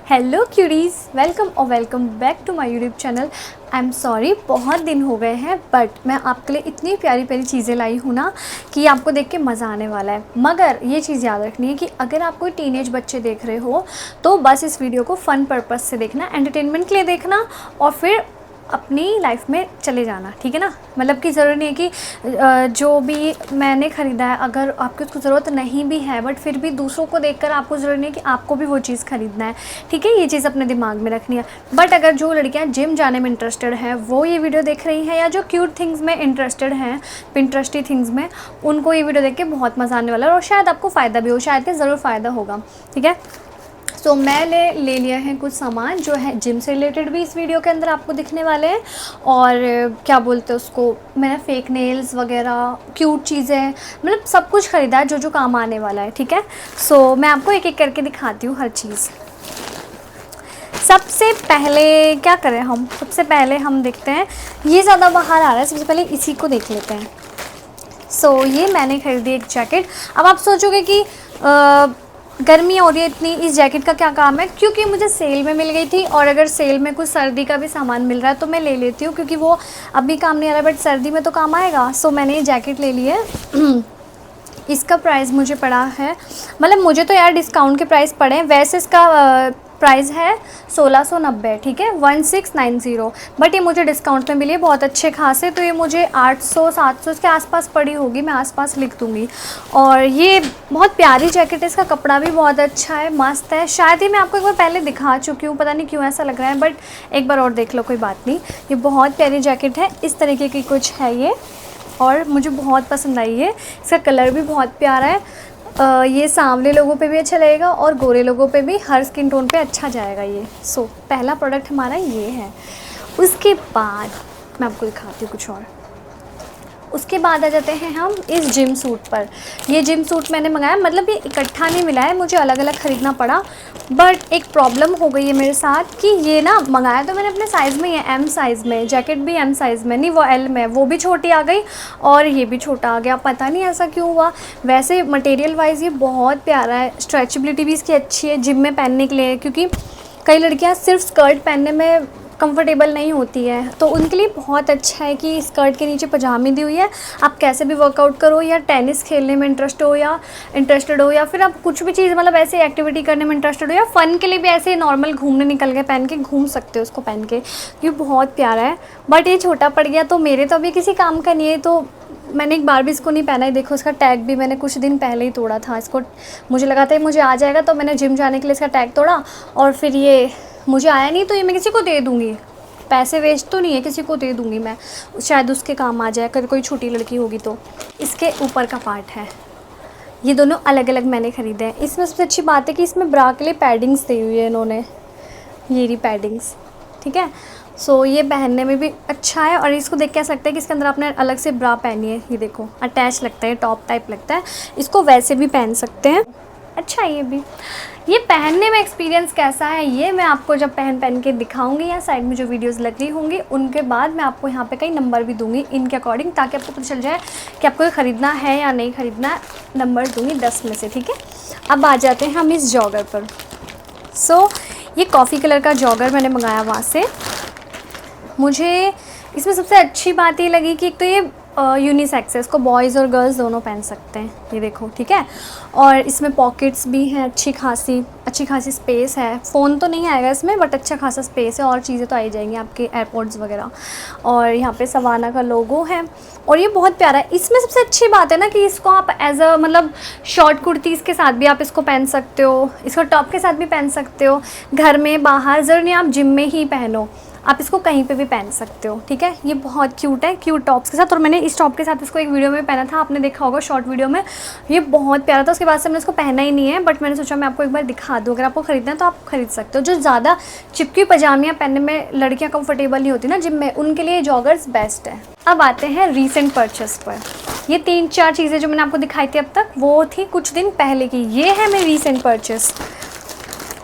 Hello queries, welcome back to my YouTube channel. I am sorry, बहुत दिन हो गए हैं, बट मैं आपके लिए इतनी प्यारी प्यारी चीज़ें लाई हूँ ना कि आपको देख के मज़ा आने वाला है। मगर ये चीज़ याद रखनी है कि अगर आप कोई टीनेज बच्चे देख रहे हो तो बस इस वीडियो को फ़न पर्पस से देखना, एंटरटेनमेंट के लिए देखना और फिर अपनी लाइफ में चले जाना, ठीक है ना। मतलब कि ज़रूरी नहीं है कि जो भी मैंने ख़रीदा है अगर आपको उसको ज़रूरत नहीं भी है, बट फिर भी दूसरों को देखकर आपको ज़रूरी नहीं है कि आपको भी वो चीज़ ख़रीदना है, ठीक है। ये चीज़ अपने दिमाग में रखनी है। बट अगर जो लड़कियां जिम जाने में इंटरेस्टेड हैं वो ये वीडियो देख रही हैं, या जो क्यूट थिंग्स में इंटरेस्टेड हैं, पिंटरेस्टी थिंग्स में, उनको ये वीडियो देख के बहुत मज़ा आने वाला है और शायद आपको फ़ायदा भी हो, शायद कि ज़रूर फ़ायदा होगा, ठीक है। तो मैंने ले लिया है कुछ सामान जो है जिम से रिलेटेड भी इस वीडियो के अंदर आपको दिखने वाले हैं। और क्या बोलते हैं उसको, मैंने फेक नेल्स वगैरह, क्यूट चीज़ें, मतलब सब कुछ ख़रीदा है जो जो काम आने वाला है, ठीक है। सो मैं आपको एक एक करके दिखाती हूँ हर चीज़। सबसे पहले क्या करें हम, सबसे पहले हम देखते हैं, ये ज़्यादा बाहर आ रहा है, सबसे पहले इसी को देख लेते हैं। सो ये मैंने खरीदी एक जैकेट। अब आप सोचोगे कि गर्मी हो रही है इतनी, इस जैकेट का क्या काम है, क्योंकि मुझे सेल में मिल गई थी और अगर सेल में कुछ सर्दी का भी सामान मिल रहा है तो मैं ले लेती हूँ, क्योंकि वो अभी काम नहीं आ रहा है बट सर्दी में तो काम आएगा। सो मैंने ये जैकेट ले ली है। इसका प्राइस मुझे पड़ा है, मतलब मुझे तो यार डिस्काउंट के प्राइस पड़े हैं, वैसे इसका प्राइस है 1690, ठीक है, 1690, बट ये मुझे डिस्काउंट में मिली है बहुत अच्छे खासे, तो ये मुझे 800-700 के आसपास पड़ी होगी, मैं आसपास लिख दूँगी। और ये बहुत प्यारी जैकेट है, इसका कपड़ा भी बहुत अच्छा है, मस्त है। शायद ही मैं आपको एक बार पहले दिखा चुकी हूँ, पता नहीं क्यों ऐसा लग रहा है, बट एक बार और देख लो, कोई बात नहीं। ये बहुत प्यारी जैकेट है, इस तरीके की कुछ है ये, और मुझे बहुत पसंद आई है। इसका कलर भी बहुत प्यारा है। ये सांवले लोगों पे भी अच्छा लगेगा और गोरे लोगों पे भी, हर स्किन टोन पे अच्छा जाएगा ये। सो पहला प्रोडक्ट हमारा ये है। उसके बाद मैं आपको दिखाती हूँ कुछ और। उसके बाद आ जाते हैं हम इस जिम सूट पर। ये जिम सूट मैंने मंगाया, मतलब ये इकट्ठा नहीं मिला है, मुझे अलग अलग ख़रीदना पड़ा। बट एक प्रॉब्लम हो गई है मेरे साथ कि ये ना मंगाया तो मैंने अपने साइज़ में ही है, एम साइज़ में, जैकेट भी एम साइज़ में, नहीं वो एल में, वो भी छोटी आ गई और ये भी छोटा आ गया, पता नहीं ऐसा क्यों हुआ। वैसे मटेरियल वाइज ये बहुत प्यारा है, स्ट्रेचेबिलिटी भी इसकी अच्छी है जिम में पहनने के लिए, क्योंकि कई लड़कियाँ सिर्फ स्कर्ट पहनने में कंफर्टेबल नहीं होती है, तो उनके लिए बहुत अच्छा है कि स्कर्ट के नीचे पजामी दी हुई है। आप कैसे भी वर्कआउट करो, या टेनिस खेलने में इंटरेस्टेड हो, या फिर आप कुछ भी चीज़, मतलब ऐसे एक्टिविटी करने में इंटरेस्टेड हो, या फ़न के लिए भी ऐसे नॉर्मल घूमने निकल गए पहन के घूम सकते हो उसको पहन के। ये बहुत प्यारा है, बट ये छोटा पड़ गया तो मेरे तो अभी किसी काम का नहीं है, तो मैंने एक बार भी इसको नहीं पहना है। देखो इसका टैग भी मैंने कुछ दिन पहले ही तोड़ा था, इसको मुझे लगा था मुझे आ जाएगा, तो मैंने जिम जाने के लिए इसका टैग तोड़ा और फिर ये मुझे आया नहीं, तो ये मैं किसी को दे दूँगी। पैसे वेस्ट तो नहीं है, किसी को दे दूँगी मैं, शायद उसके काम आ जाए अगर कोई छोटी लड़की होगी तो। इसके ऊपर का पार्ट है, ये दोनों अलग अलग मैंने ख़रीदे हैं। इसमें सबसे अच्छी बात है कि इसमें ब्रा के लिए पैडिंग्स दी हुई है इन्होंने, ये रही पैडिंग्स, ठीक है। सो ये पहनने में भी अच्छा है, और इसको देख के ऐसा लगता है कि इसके अंदर आपने अलग से ब्रा पहनी है। ये देखो अटैच लगता है, टॉप टाइप लगता है, इसको वैसे भी पहन सकते हैं। अच्छा है ये भी। ये पहनने में एक्सपीरियंस कैसा है ये मैं आपको जब पहन के दिखाऊंगी, या साइड में जो वीडियोस लग रही होंगी उनके बाद मैं आपको यहाँ पे कई नंबर भी दूंगी इनके अकॉर्डिंग, ताकि आपको पता चल जाए कि आपको ये ख़रीदना है या नहीं ख़रीदना है। नंबर दूंगी 10 में से, ठीक है। अब आ जाते हैं हम इस जॉगर पर। सो ये कॉफ़ी कलर का जॉगर मैंने मंगाया वहाँ से। मुझे इसमें सबसे अच्छी बात ये लगी कि एक तो ये यूनिसेक्स है, इसको बॉयज़ और गर्ल्स दोनों पहन सकते हैं, ये देखो, ठीक है। और इसमें पॉकेट्स भी हैं, अच्छी खासी स्पेस है। फ़ोन तो नहीं आएगा इसमें, बट अच्छा खासा स्पेस है, और चीज़ें तो आई जाएंगी आपके एयरपोर्ट्स वगैरह। और यहाँ पे सवाना का लोगो है, और ये बहुत प्यारा है। इसमें सबसे अच्छी बात है ना कि इसको आप एज अ, मतलब शॉर्ट कुर्तीज़ के साथ भी आप इसको पहन सकते हो, इसको टॉप के साथ भी पहन सकते हो, घर में बाहर, ज़रूरी नहीं आप जिम में ही पहनो, आप इसको कहीं पे भी पहन सकते हो, ठीक है। ये बहुत क्यूट है, क्यूट टॉप्स के साथ। और मैंने इस टॉप के साथ इसको एक वीडियो में पहना था, आपने देखा होगा शॉर्ट वीडियो में, ये बहुत प्यारा था। उसके बाद से मैंने इसको पहना ही नहीं है, बट मैंने सोचा मैं आपको एक बार दिखा दूँ, अगर आपको ख़रीदना है तो आप ख़रीद सकते हो। जो ज़्यादा चिपकी पजामियाँ पहनने में लड़कियाँ कंफर्टेबल नहीं होती ना जिम में, उनके लिए जॉगर्स बेस्ट है। अब आते हैं रीसेंट परचेस पर। ये 3-4 चीज़ें जो मैंने आपको दिखाई थी अब तक, वो थी कुछ दिन पहले की। ये है मेरी रीसेंट परचेस,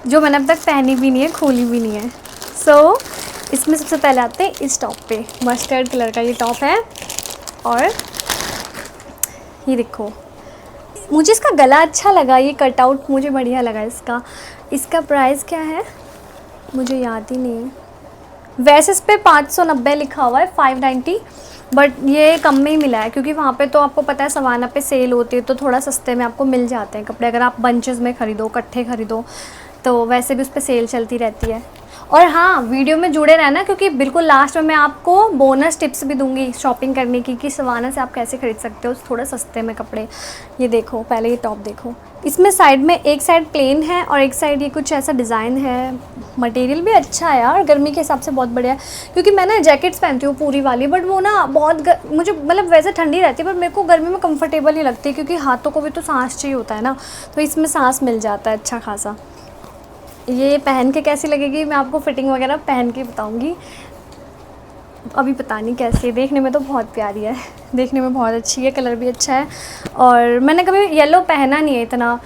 जो मैंने अब तक पहनी भी नहीं है, खोली भी नहीं है। सो इसमें सबसे पहले आते हैं इस टॉप पे। मस्टर्ड कलर का ये टॉप है, और ये देखो, मुझे इसका गला अच्छा लगा, ये कटआउट मुझे बढ़िया लगा इसका। इसका प्राइस क्या है, मुझे याद ही नहीं है। वैसे इस पे 590 लिखा हुआ है, 590, बट ये कम में ही मिला है क्योंकि वहाँ पे तो आपको पता है सवाना पे सेल होती है तो थोड़ा सस्ते में आपको मिल जाते हैं कपड़े, अगर आप बंचेस में ख़रीदो, इकट्ठे ख़रीदो, तो वैसे भी उस पर सेल चलती रहती है। और हाँ, वीडियो में जुड़े रहना क्योंकि बिल्कुल लास्ट में मैं आपको बोनस टिप्स भी दूंगी शॉपिंग करने की कि सवाना से आप कैसे खरीद सकते हो थोड़ा सस्ते में कपड़े। ये देखो, पहले ये टॉप देखो, इसमें साइड में एक साइड प्लेन है और एक साइड ये कुछ ऐसा डिज़ाइन है। मटेरियल भी अच्छा है यार, गर्मी के हिसाब से बहुत बढ़िया है क्योंकि मैं ना जैकेट्स पहनती हूँ पूरी वाली, बट वो ना बहुत मुझे मतलब वैसे ठंडी रहती है पर मेरे को गर्मी में कंफर्टेबल ही लगती है क्योंकि हाथों को भी तो सांस चाहिए होता है ना, तो इसमें सांस मिल जाता है अच्छा खासा। ये पहन के कैसी लगेगी मैं आपको फिटिंग वगैरह पहन के बताऊंगी, अभी पता नहीं कैसी है। देखने में तो बहुत प्यारी है, देखने में बहुत अच्छी है, कलर भी अच्छा है और मैंने कभी येलो पहना नहीं है इतना,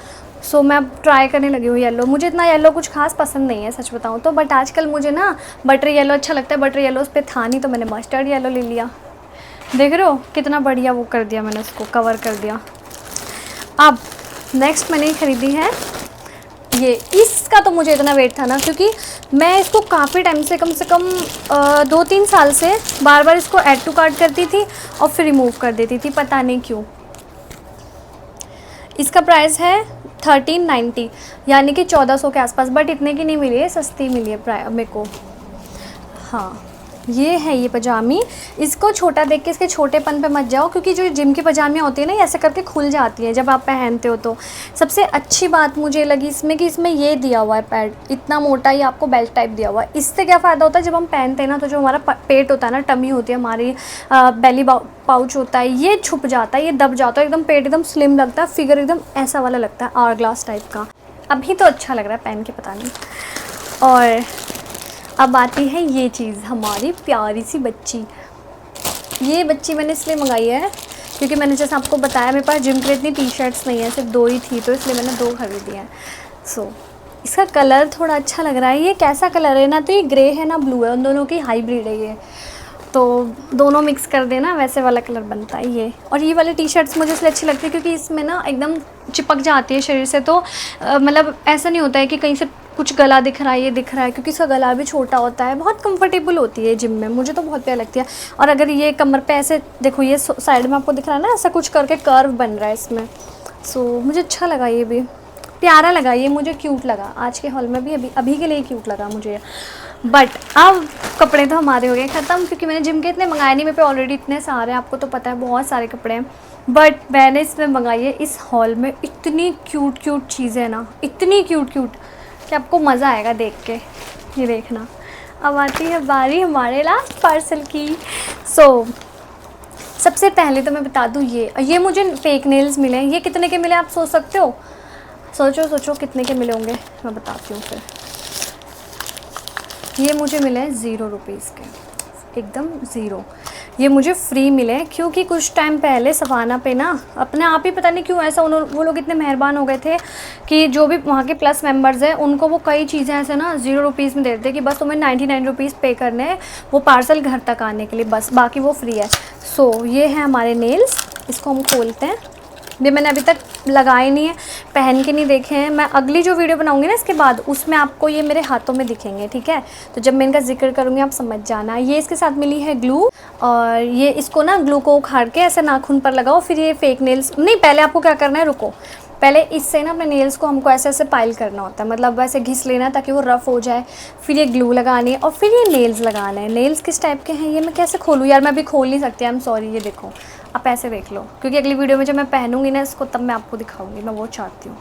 सो मैं अब ट्राई करने लगी हूँ येलो। मुझे इतना येलो कुछ खास पसंद नहीं है सच बताऊँ तो, बट आजकल मुझे ना बटर येलो अच्छा लगता है। बटर येलो उस पर था नहीं तो मैंने मस्टर्ड येलो ले लिया। देख रहे हो कितना बढ़िया वो कर दिया मैंने, उसको कवर कर दिया। अब नेक्स्ट मैंने ख़रीदी है ये, इसका तो मुझे इतना वेट था ना क्योंकि मैं इसको काफ़ी टाइम से कम 2-3 साल से बार बार इसको ऐड टू कार्ट करती थी और फिर रिमूव कर देती थी, पता नहीं क्यों। इसका प्राइस है 1390 यानी कि 1400 के आसपास, बट इतने की नहीं मिली है, सस्ती मिली है मेरे को। हाँ, ये है ये पजामी। इसको छोटा देख के इसके छोटेपन पे मत जाओ क्योंकि जो जिम की पजामियाँ होती है ना ऐसे करके खुल जाती है जब आप पहनते हो। तो सबसे अच्छी बात मुझे लगी इसमें कि इसमें ये दिया हुआ है पैड, इतना मोटा ये आपको बेल्ट टाइप दिया हुआ है। इससे क्या फ़ायदा होता है जब हम पहनते हैं ना तो जो हमारा पेट होता है ना, टमी होती है हमारी, बेली पाउच होता है, ये छुप जाता है, ये दब जाता है, एकदम पेट एकदम स्लिम लगता है, फिगर एकदम ऐसा वाला लगता है, आवर ग्लास टाइप का। अभी तो अच्छा लग रहा है पहन के, पता नहीं। और अब आती है ये चीज़, हमारी प्यारी सी बच्ची। ये बच्ची मैंने इसलिए मंगाई है क्योंकि मैंने जैसे आपको बताया मेरे पास जिम के लिए इतनी टी शर्ट्स नहीं है, सिर्फ 2 ही थी, तो इसलिए मैंने 2 खरीदी हैं। सो इसका कलर थोड़ा अच्छा लग रहा है। ये कैसा कलर है ना, तो ये ग्रे है ना ब्लू है, उन दोनों की हाइब्रिड है ये, तो दोनों मिक्स कर देना वैसे वाला कलर बनता है ये। और ये वाली टी शर्ट्स मुझे इसलिए अच्छी लगती है क्योंकि इसमें ना एकदम चिपक जाती है शरीर से, तो मतलब ऐसा नहीं होता है कि कहीं से कुछ गला दिख रहा है, ये दिख रहा है, क्योंकि इसका गला भी छोटा होता है, बहुत कंफर्टेबल होती है जिम में, मुझे तो बहुत प्यारी लगती है। और अगर ये कमर पे ऐसे देखो, ये साइड में आपको दिख रहा है ना ऐसा कुछ करके कर्व बन रहा है इसमें, सो मुझे अच्छा लगा, ये भी प्यारा लगा, ये मुझे क्यूट लगा। आज के हॉल में भी अभी के लिए क्यूट लगा मुझे। बट अब कपड़े तो हमारे हो गए ख़त्म क्योंकि मैंने जिम के इतने मंगाए नहीं, मेरे पे ऑलरेडी इतने सारे, आपको तो पता है बहुत सारे कपड़े हैं। बट मैंने इसमें मंगाई है, इस हॉल में इतनी क्यूट क्यूट चीज़ें हैं ना, इतनी क्यूट क्यूट कि आपको मज़ा आएगा देख के। ये देखना, अब आती है बारी हमारे लास्ट पार्सल की। सो सबसे पहले तो मैं बता दूँ, ये मुझे फेक नेल्स मिले हैं। ये कितने के मिले आप सोच सकते हो? सोचो कितने के मिले होंगे, मैं बताती हूँ फिर। ये मुझे मिले हैं 0 रुपीज़ के, एकदम 0। ये मुझे फ्री मिले क्योंकि कुछ टाइम पहले सवाना पे ना अपने आप ही पता नहीं क्यों ऐसा वो लोग इतने मेहरबान हो गए थे कि जो भी वहाँ के प्लस मेंबर्स हैं उनको वो कई चीज़ें ऐसे ना 0 रुपीज़ में दे देते कि बस तुम्हें 99 रुपीज़ पे करने हैं वो पार्सल घर तक आने के लिए, बस बाकी वो फ्री है। सो ये है हमारे नेल्स, इसको हम खोलते हैं। ये मैंने अभी तक लगाए नहीं है, पहन के नहीं देखे हैं। मैं अगली जो वीडियो बनाऊंगी ना इसके बाद उसमें आपको ये मेरे हाथों में दिखेंगे, ठीक है? तो जब मैं इनका जिक्र करूँगी आप समझ जाना। ये इसके साथ मिली है ग्लू, और ये इसको ना ग्लू को उखाड़ के ऐसे नाखून पर लगाओ, फिर ये फेक नेल्स नहीं, पहले आपको क्या करना है, रुको, पहले इससे ना अपने नेल्स को हमको ऐसे ऐसे पाइल करना होता है, मतलब वैसे घिस लेना ताकि वो रफ़ हो जाए, फिर ये ग्लू लगानी है और फिर ये नेल्स लगाना है। नेल्स किस टाइप के हैं ये मैं कैसे खोलूँ यार, मैं अभी खोल नहीं सकती, आई एम सॉरी। ये देखो, आप ऐसे देख लो क्योंकि अगली वीडियो में जब मैं पहनूंगी ना इसको तब मैं आपको दिखाऊंगी, मैं वो चाहती हूँ।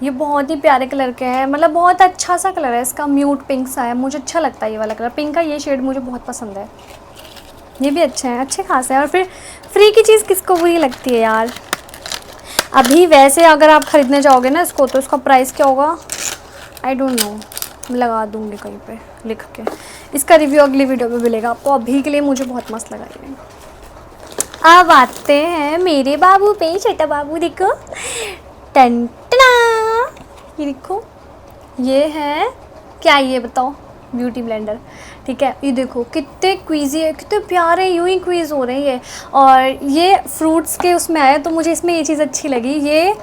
ये बहुत ही प्यारे कलर के हैं, मतलब बहुत अच्छा सा कलर है इसका, म्यूट पिंक सा है, मुझे अच्छा लगता है ये वाला कलर। पिंक का ये शेड मुझे बहुत पसंद है, ये भी अच्छा है, अच्छे खास है। और फिर फ्री की चीज़ किसको बुरी लगती है यार। अभी वैसे अगर आप ख़रीदने जाओगे ना इसको तो इसका प्राइस क्या होगा आई डोंट नो, लगा दूँगी कहीं पे लिख के। इसका रिव्यू अगली वीडियो में मिलेगा आपको, अभी के लिए मुझे बहुत मस्त लगा ये। अब आते हैं मेरे बाबू पे, छोटा बाबू देखो, टंटना, ये देखो, ये है क्या, ये बताओ, ब्यूटी ब्लेंडर, ठीक है। ये देखो कितने क्वीज़ी है, कितने प्यारे यूं ही क्वीज़ हो रहे हैं ये। और ये फ्रूट्स के उसमें आया तो मुझे इसमें ये चीज़ अच्छी लगी। ये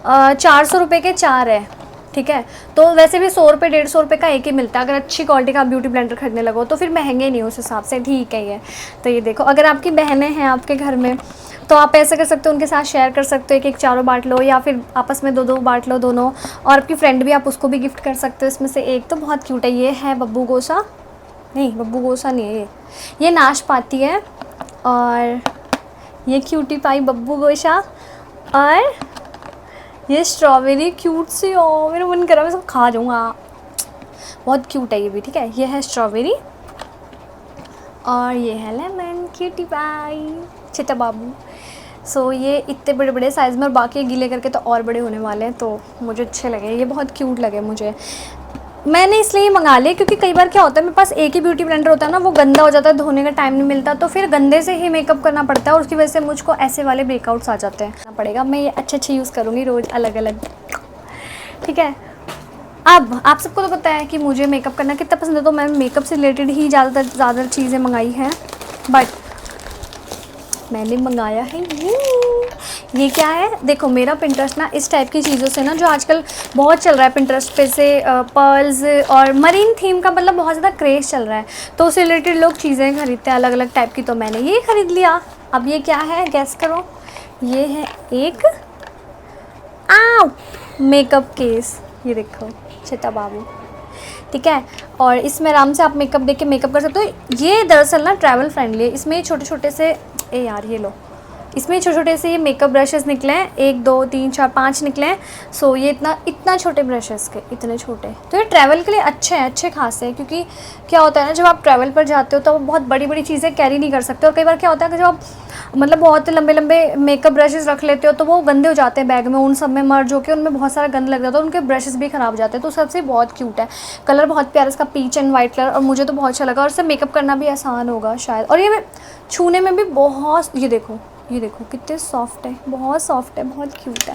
400 रुपये के 4 है, ठीक है। तो वैसे भी 100 रुपये 150 रुपये का एक ही मिलता है, अगर अच्छी क्वालिटी का आप ब्यूटी ब्लेंडर खरीदने लगो तो फिर महंगे नहीं उस हिसाब से, ठीक है ये। तो ये देखो, अगर आपकी बहनें हैं आपके घर में तो आप ऐसा कर सकते हो, उनके साथ शेयर कर सकते हो, एक एक चारों बांट लो, या फिर आपस में दो दो बांट लो दोनों। और आपकी फ्रेंड भी, आप उसको भी गिफ्ट कर सकते हो इसमें से एक। तो बहुत क्यूट है। ये है बब्बू गोसा, नहीं बब्बू गोसा नहीं है ये नाशपाती है। और ये क्यूटी पाई बब्बू गोशा, और ये स्ट्रॉबेरी क्यूट सी हो, मेरा मन कर रहा है मैं सब खा जाऊँगा, बहुत क्यूट है ये भी, ठीक है। ये है स्ट्रॉबेरी, और ये है लेमन क्यूटी पाई चिट्टा बाबू। सो ये इतने बड़े बड़े साइज़ में, और बाकी गीले करके तो और बड़े होने वाले हैं, तो मुझे अच्छे लगे, ये बहुत क्यूट लगे मुझे। मैंने इसलिए मंगा लिए क्योंकि कई बार क्या होता है, मेरे पास एक ही ब्यूटी ब्लेंडर होता है ना, वो गंदा हो जाता है, धोने का टाइम नहीं मिलता, तो फिर गंदे से ही मेकअप करना पड़ता है, और उसकी वजह से मुझको ऐसे वाले ब्रेकआउट्स आ जाते हैं। पड़ेगा, मैं ये अच्छे यूज़ करूँगी रोज़ अलग अलग, ठीक है। अब आप सबको तो पता है कि मुझे मेकअप करना कितना पसंद है, तो मैं मेकअप से रिलेटेड ही ज़्यादा चीज़ें मंगाई हैं। बट मैंने मंगाया है ये क्या है, देखो मेरा पिंटरेस्ट ना इस टाइप की चीज़ों से ना, जो आजकल बहुत चल रहा है पिंटरेस्ट पे से, पर्ल्स और मरीन थीम का मतलब बहुत ज़्यादा क्रेज़ चल रहा है, तो उससे रिलेटेड लोग चीज़ें खरीदते हैं अलग अलग टाइप की। तो मैंने ये ख़रीद लिया। अब ये क्या है गैस करो, ये है एक मेकअप केस, ये देखो चिट्टा बाबू, ठीक है। और इसमें आराम से आप मेकअप देख के मेकअप कर सकते हो। ये दरअसल ना ट्रैवल फ्रेंडली है, इसमें छोटे छोटे से यार ये लो, इसमें छोटे छोटे से ये मेकअप ब्रशेस निकले हैं, 1 2 3 4 5 निकले हैं। सो ये इतना छोटे ब्रशेस के, इतने छोटे, तो ये ट्रैवल के लिए अच्छे खासे हैं, क्योंकि क्या होता है ना, जब आप ट्रैवल पर जाते हो तो आप बहुत बड़ी बड़ी चीज़ें कैरी नहीं कर सकते, और कई बार क्या होता है कि जब आप मतलब बहुत लंबे मेकअप ब्रशेस रख लेते हो तो वो गंदे हो जाते हैं बैग में, उन सब में मर्ज होकर उनमें बहुत सारा गंद लग जाता है, उनके ब्रशेस भी ख़राब हो जाते हैं। तो सबसे बहुत क्यूट है, कलर बहुत प्यारा इसका, पीच एंड वाइट कलर, और मुझे तो बहुत अच्छा लगा, और इससे मेकअप करना भी आसान होगा शायद। और ये छूने में भी बहुत, ये देखो कितने सॉफ्ट है, बहुत सॉफ्ट है, बहुत क्यूट है।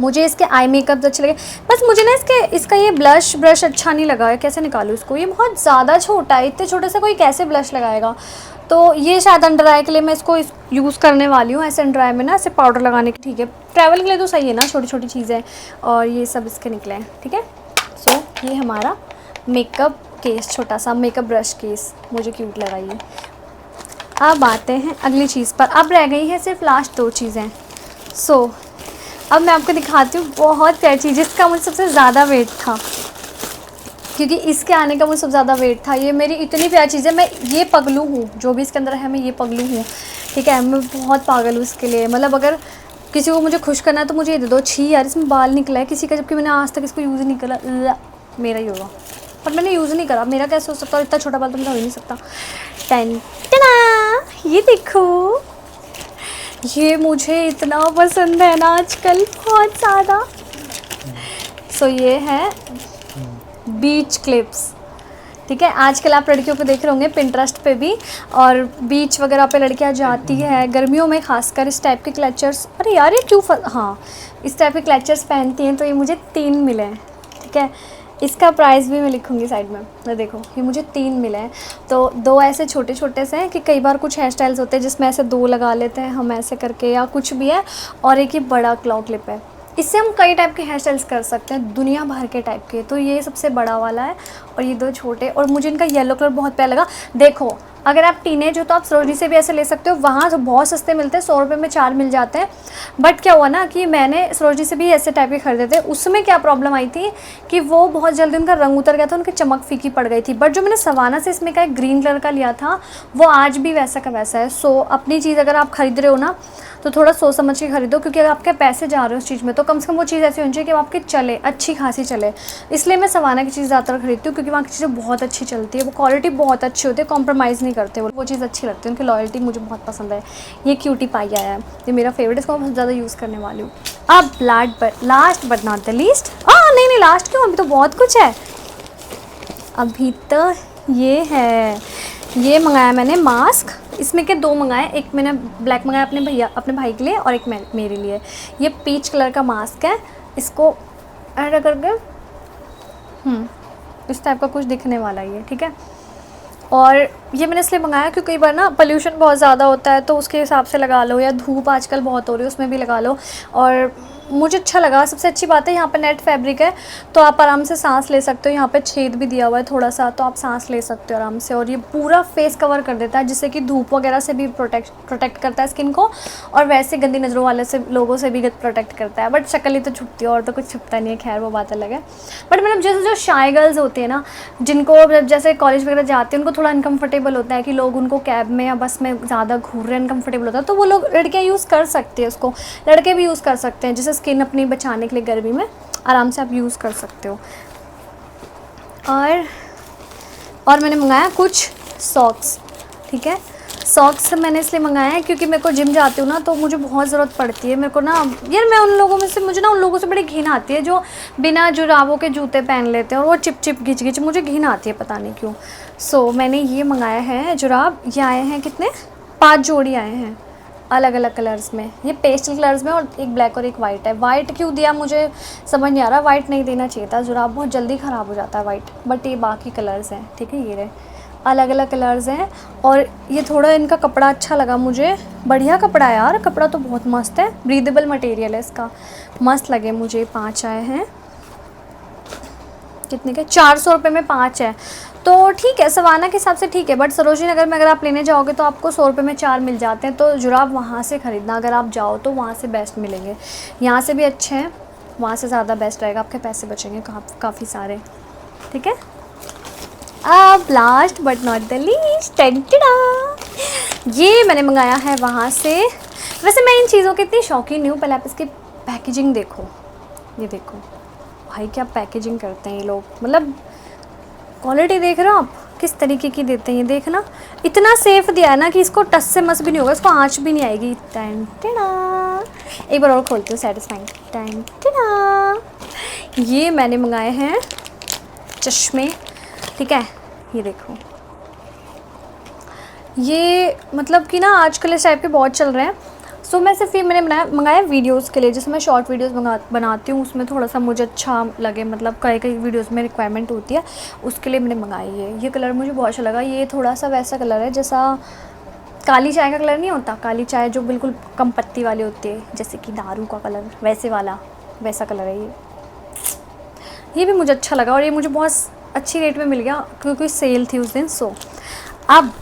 मुझे इसके आई मेकअप अच्छे लगे, बस मुझे ना इसका ये ब्लश ब्रश अच्छा नहीं लगा है, कैसे निकालूँ इसको, ये बहुत ज़्यादा छोटा है, इतने छोटे से कोई कैसे ब्लश लगाएगा। तो ये शायद अंडर आई के लिए मैं इसको यूज़ करने वाली हूँ, ऐसे अंडर आई में ना ऐसे पाउडर लगाने की, ठीक है। ट्रैवल के लिए तो सही है ना, छोटी छोटी चीज़ें, और ये सब इसके निकले हैं, ठीक है। सो ये हमारा मेकअप केस, छोटा सा मेकअप ब्रश केस, मुझे क्यूट लगा ये। अब आते हैं अगली चीज़ पर, अब रह गई है सिर्फ लास्ट 2 चीज़ें। सो अब मैं आपको दिखाती हूँ बहुत प्यारी चीज़, जिसका मुझे सबसे ज़्यादा वेट था, क्योंकि इसके आने का मुझे सबसे ज़्यादा वेट था। ये मेरी इतनी प्यारी चीज़ है, मैं ये पगलू हूँ, जो भी इसके अंदर है मैं ये पगलू हूँ, ठीक है। मैं बहुत पागल हूँ इसके लिए, मतलब अगर किसी को मुझे खुश करना है तो मुझे ये दे दो। छी यार, इसमें बाल निकला है किसी का, जबकि मैंने आज तक इसको यूज़ नहीं करा, मेरा ही होगा पर मैंने यूज़ नहीं करा, मेरा कैसे हो सकता है, इतना छोटा बाल तो मेरा हो ही नहीं सकता। ये देखो, ये मुझे इतना पसंद है ना आजकल, बहुत ज़्यादा। सो ये है बीच क्लिप्स, ठीक है। आजकल आप लड़कियों को देख रहे होंगे पिंटरेस्ट पे भी, और बीच वगैरह पे लड़कियां जाती है गर्मियों में, खासकर इस टाइप के क्लचर्स, अरे यार ये क्यों हाँ, इस टाइप के क्लचर्स पहनती हैं। तो ये मुझे 3 मिले हैं, ठीक है। इसका प्राइस भी मैं लिखूंगी साइड में, तो देखो ये मुझे 3 मिले हैं। तो 2 ऐसे छोटे छोटे से हैं कि कई बार कुछ हेयर स्टाइल्स होते हैं जिसमें ऐसे 2 लगा लेते हैं हम ऐसे करके, या कुछ भी है, और एक ये बड़ा क्लॉ क्लिप है। इससे हम कई टाइप के हेयर स्टाइल्स कर सकते हैं, दुनिया भर के टाइप के। तो ये सबसे बड़ा वाला है, और ये 2 छोटे, और मुझे इनका येलो कलर बहुत प्यारा लगा। देखो अगर आप टीनेज हो तो आप सरोजनी से भी ऐसे ले सकते हो, वहाँ तो बहुत सस्ते मिलते हैं, 100 रुपये में 4 मिल जाते हैं। बट क्या हुआ ना कि मैंने सरोजनी से भी ऐसे टाइप के खरीदे थे, उसमें क्या प्रॉब्लम आई थी कि वो बहुत जल्दी उनका रंग उतर गया था, उनकी चमक फीकी पड़ गई थी। बट जो मैंने सवाना से इसमें का एक ग्रीन कलर का लिया था, वो आज भी वैसा का वैसा है। सो अपनी चीज़ अगर आप खरीद रहे हो ना, तो थोड़ा सोच समझ के खरीदो, क्योंकि अगर आपके पैसे जा रहे हो उस चीज़ में, तो कम से कम वो चीज़ ऐसी होनी चाहिए कि वो आपकी चले, अच्छी खासी चले। इसलिए मैं सवाना की चीज़ ज़्यादातर खरीदती हूँ, क्योंकि वहाँ की चीज़ें बहुत अच्छी चलती है, वो क्वालिटी बहुत अच्छी होती है, कॉम्प्रोमाइज़ नहीं करते वो चीज़ अच्छी लगती है, उनकी लॉयल्टी मुझे बहुत पसंद है। ये क्यूटी पाई आया है, ये मेरा फेवरेट, इसको मैं बहुत ज़्यादा यूज़ करने वाली हूँ। अब last but not the least, नहीं लास्ट क्यों, अभी तो बहुत कुछ है। अभी तो ये है, ये मंगाया मैंने मास्क, इसमें के 2 मंगाए, एक मैंने ब्लैक मंगाया अपने भाई के लिए, और एक मेरे लिए। ये पीच कलर का मास्क है, इसको ऐड करके इस टाइप का कुछ दिखने वाला ही है, ठीक है। और ये मैंने इसलिए मंगाया क्योंकि कई बार ना पोल्यूशन बहुत ज़्यादा होता है, तो उसके हिसाब से लगा लो, या धूप आजकल बहुत हो रही है उसमें भी लगा लो। और मुझे अच्छा लगा। सबसे अच्छी बात है यहाँ पे नेट फैब्रिक है तो आप आराम से सांस ले सकते हो। यहाँ पे छेद भी दिया हुआ है थोड़ा सा, तो आप सांस ले सकते हो आराम से। और ये पूरा फेस कवर कर देता है जिससे कि धूप वगैरह से भी प्रोटेक्ट करता है स्किन को, और वैसे गंदी नज़रों वाले से लोगों से भी प्रोटेक्ट करता है। बट शक्ल ही तो छुपती है और तो कुछ छुपता नहीं है, खैर वो बात अलग है। बट मतलब जैसे जो शाय गर्ल्स होती है ना, जिनको जैसे कॉलेज वगैरह जाते हैं, उनको थोड़ा अनकम्फर्टेबल होता है कि लोग उनको कैब में या बस में ज़्यादा घूर रहे हैं, अनकम्फर्टेबल होता है, तो वो लोग लड़कियाँ यूज़ कर सकती है उसको, लड़के भी यूज़ कर सकते हैं। जैसे स्किन अपनी बचाने के लिए गर्मी में आराम से आप यूज़ कर सकते हो। और मैंने मंगाया कुछ सॉक्स, ठीक है। सॉक्स मैंने इसलिए मंगाया है क्योंकि मेरे को जिम जाती हूँ ना, तो मुझे बहुत ज़रूरत पड़ती है। मेरे को ना यार, मैं उन लोगों में से, मुझे ना उन लोगों से बड़ी घिन आती है जो बिना जुराबों के जूते पहन लेते हैं और वो चिप चिप घिच घिच, मुझे घिन आती है पता नहीं क्यों। सो मैंने ये मंगाया है जुराब। ये आए हैं कितने, 5 जोड़ी आए हैं अलग अलग कलर्स में। ये पेस्टल कलर्स में और एक ब्लैक और एक वाइट है। वाइट क्यों दिया मुझे समझ नहीं आ रहा, वाइट नहीं देना चाहिए था, जुराब बहुत जल्दी ख़राब हो जाता है वाइट। बट ये बाकी कलर्स हैं, ठीक है, ये रहे अलग अलग कलर्स हैं। और ये थोड़ा इनका कपड़ा अच्छा लगा मुझे, बढ़िया कपड़ा है यार, कपड़ा तो बहुत मस्त है, ब्रीदेबल मटेरियल है इसका, मस्त लगे मुझे। 5 आए हैं, कितने के, 400 रुपये में 5 है, तो ठीक है, सवाना के हिसाब से ठीक है। बट सरोजनी नगर में अगर आप लेने जाओगे तो आपको 100 रुपये में 4 मिल जाते हैं, तो जुराब वहाँ से ख़रीदना, अगर आप जाओ तो वहाँ से बेस्ट मिलेंगे। यहाँ से भी अच्छे हैं, वहाँ से ज़्यादा बेस्ट रहेगा, आपके पैसे बचेंगे काफ़ी सारे, ठीक है। अब last but not the least, ये मैंने मंगाया है वहाँ से। वैसे मैं इन चीज़ों की इतनी शौकीन नहीं हूँ। पहले आप इसकी पैकेजिंग देखो, ये देखो भाई क्या पैकेजिंग करते हैं ये लोग, मतलब क्वालिटी देख रहे हो आप किस तरीके की देते हैं। ये देखना, इतना सेफ दिया है ना कि इसको टस से मस भी नहीं होगा, इसको आँच भी नहीं आएगी। एक बार और खोलती हूँ, सेटिस्फाइंग। ये मैंने मंगाए हैं चश्मे, ठीक है, ये देखो। ये मतलब कि ना आजकल इस टाइप के बहुत चल रहे हैं। सो मैं सिर्फ ये मैंने मंगाया वीडियोस के लिए, जैसे मैं शॉर्ट वीडियोस बनाती हूँ, उसमें थोड़ा सा मुझे अच्छा लगे, मतलब कई वीडियोस में रिक्वायरमेंट होती है, उसके लिए मैंने मंगाई है। ये कलर मुझे बहुत अच्छा लगा। ये थोड़ा सा वैसा कलर है जैसा काली चाय का कलर नहीं होता, काली चाय जो बिल्कुल कम पत्ती वाली होती है, जैसे कि दारू का कलर, वैसा कलर है ये भी मुझे अच्छा लगा। और ये मुझे बहुत अच्छी रेट में मिल गया क्योंकि सेल थी उस दिन। सो अब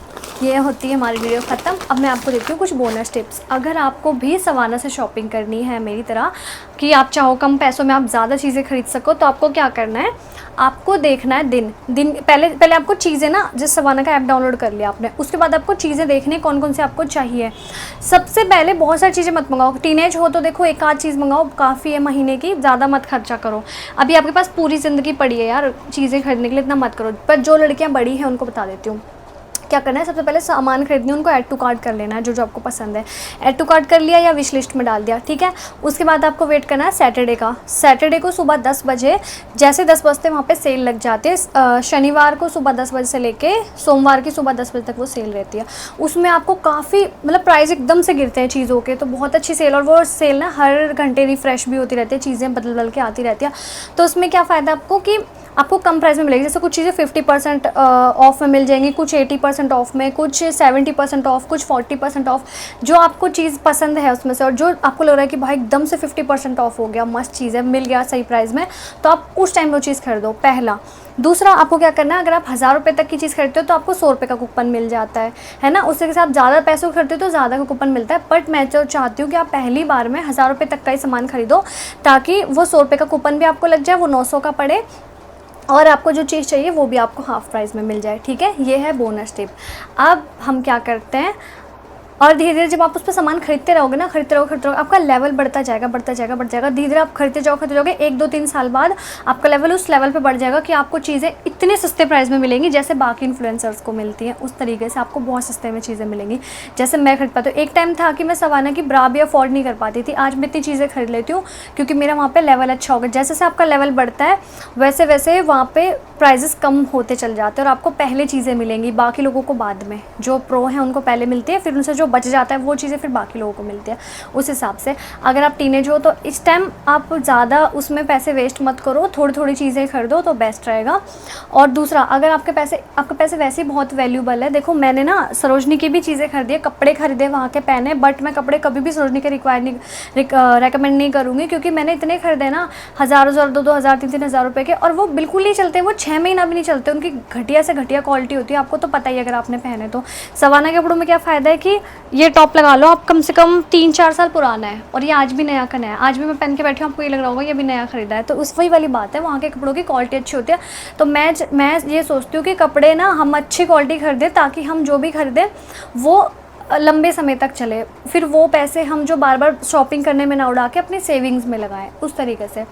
ये होती है हमारी वीडियो ख़त्म। अब मैं आपको देती हूँ कुछ बोनस टिप्स। अगर आपको भी सवाना से शॉपिंग करनी है मेरी तरह, कि आप चाहो कम पैसों में आप ज़्यादा चीज़ें खरीद सको, तो आपको क्या करना है, आपको देखना है दिन पहले आपको चीज़ें ना, जिस सवाना का ऐप डाउनलोड कर लिया आपने, उसके बाद आपको चीज़ें देखनी है कौन कौन से आपको चाहिए। सबसे पहले बहुत सारी चीज़ें मत मंगाओ, टीनेज हो तो देखो एक आध चीज़ मंगाओ, काफ़ी है महीने की, ज़्यादा मत खर्चा करो। अभी आपके पास पूरी ज़िंदगी पड़ी है यार चीज़ें खरीदने के लिए, इतना मत करो। पर जो लड़कियाँ बड़ी हैं उनको बता देती हूँ क्या करना है। सबसे पहले सामान खरीदनी है, उनको ऐड टू कार्ट कर लेना है, जो आपको पसंद है ऐड टू कार्ट कर लिया या विश लिस्ट में डाल दिया, ठीक है। उसके बाद आपको वेट करना है सैटरडे को सुबह 10 बजे, जैसे 10 बजते वहाँ पे सेल लग जाती है। शनिवार को सुबह 10 बजे से लेके सोमवार की सुबह 10 बजे तक वो सेल रहती है। उसमें आपको काफ़ी मतलब प्राइस एकदम से गिरते हैं चीज़ों के, तो बहुत अच्छी सेल। और वो सेल ना हर घंटे रिफ्रेश भी होती रहती है, चीज़ें बदल के आती रहती है। तो उसमें क्या फ़ायदा आपको कि आपको कम प्राइस में मिलेगी। जैसे कुछ चीज़ें 50% ऑफ में मिल जाएंगी, कुछ 80% ऑफ में, कुछ 70% ऑफ, कुछ 40% ऑफ। जो आपको चीज़ पसंद है उसमें से, और जो आपको लग रहा है कि भाई एकदम से 50% ऑफ हो गया, मस्त चीज़ है, मिल गया सही प्राइस में, तो आप उस टाइम वो चीज़ खरीदो, पहला। दूसरा, आपको क्या करना है, अगर आप 1000 रुपये तक की चीज़ खरीदते हो तो आपको 100 रुपये का कूपन मिल जाता है ना। उसके साथ ज़्यादा पैसों खरीदते हो तो ज़्यादा का कूपन मिलता है। बट मैं तो चाहती हूँ कि आप पहली बार में 1000 रुपये तक का ही सामान खरीदो, ताकि वो 100 रुपये का कूपन भी आपको लग जाए, वो 900 का पड़े, और आपको जो चीज़ चाहिए वो भी आपको हाफ़ प्राइस में मिल जाए, ठीक है। ये है बोनस टिप। अब हम क्या करते हैं, और धीरे धीरे जब आप उस पर सामान खरीदते रहोगे ना, खरीदते रहोगे, आपका लेवल बढ़ता जाएगा। धीरे धीरे आप खरीदते जाओगे, 1-2-3 साल बाद आपका लेवल उस लेवल पे बढ़ जाएगा कि आपको चीज़ें इतने सस्ते प्राइस में मिलेंगी जैसे बाकी इन्फ्लुएंसर्स को मिलती हैं। उस तरीके से आपको बहुत सस्ते में चीज़ें मिलेंगी, जैसे मैं खरीद पाती हूँ। एक टाइम था कि मैं सवाना की ब्रा भी अफोर्ड नहीं कर पाती थी, आज मैं इतनी चीज़ें खरीद लेती हूँ क्योंकि मेरा वहाँ पर लेवल अच्छा हो गया। जैसे जैसे आपका लेवल बढ़ता है वैसे वैसे वहाँ पर प्राइजेस कम होते चल जाते हैं, और आपको पहले चीज़ें मिलेंगी, बाकी लोगों को बाद में। जो प्रो हैं उनको पहले मिलती है, फिर उनसे जो बच जाता है वो चीज़ें फिर बाकी लोगों को मिलती है। उस हिसाब से अगर आप टीनेज हो तो इस टाइम आप ज़्यादा उसमें पैसे वेस्ट मत करो, थोड़ी थोड़ी चीज़ें खरीदो तो बेस्ट रहेगा। और दूसरा, अगर आपके पैसे वैसे ही बहुत वैल्यूबल है, देखो मैंने ना सरोजनी की भी चीज़ें खरीदी है, कपड़े खरीदे वहाँ के पहने, बट मैं कपड़े कभी भी सरोजनी के रेकमेंड नहीं करूँगी, क्योंकि मैंने इतने खरीदे ना, हज़ार 2,000 3,000 रुपये के, और वो बिल्कुल नहीं चलते, वो 6 महीना भी नहीं चलते, उनकी घटिया से घटिया क्वालिटी होती है, आपको तो पता ही अगर आपने पहने तो। सवाना के कपड़ों में क्या फ़ायदा है कि ये टॉप लगा लो आप, कम से कम 3-4 साल पुराना है और ये आज भी नया का नया है, आज भी मैं पहन के बैठी हूँ, आपको ये लग रहा होगा ये भी नया खरीदा है। तो उस वही वाली बात है, वहाँ के कपड़ों की क्वालिटी अच्छी होती है। तो मैं ये सोचती हूँ कि कपड़े ना हम अच्छी क्वालिटी खरीदें, ताकि हम जो भी खरीदें वो लंबे समय तक चले, फिर वो पैसे हम जो बार बार शॉपिंग करने में ना उड़ा के अपनी सेविंग्स में लगाएं। उस तरीके से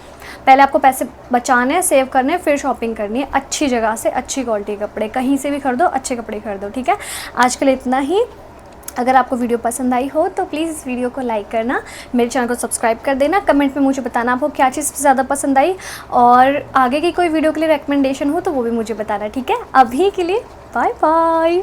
पहले आपको पैसे बचाने हैं, सेव करने हैं, फिर शॉपिंग करनी है अच्छी जगह से, अच्छी क्वालिटी के कपड़े, कहीं से भी खरीदो, अच्छे कपड़े खरीदो, ठीक है। आज के लिए इतना ही। अगर आपको वीडियो पसंद आई हो तो प्लीज़ इस वीडियो को लाइक करना, मेरे चैनल को सब्सक्राइब कर देना, कमेंट में मुझे बताना आपको क्या चीज़ ज़्यादा पसंद आई, और आगे की कोई वीडियो के लिए रिकमेंडेशन हो तो वो भी मुझे बताना, ठीक है। अभी के लिए बाय बाय।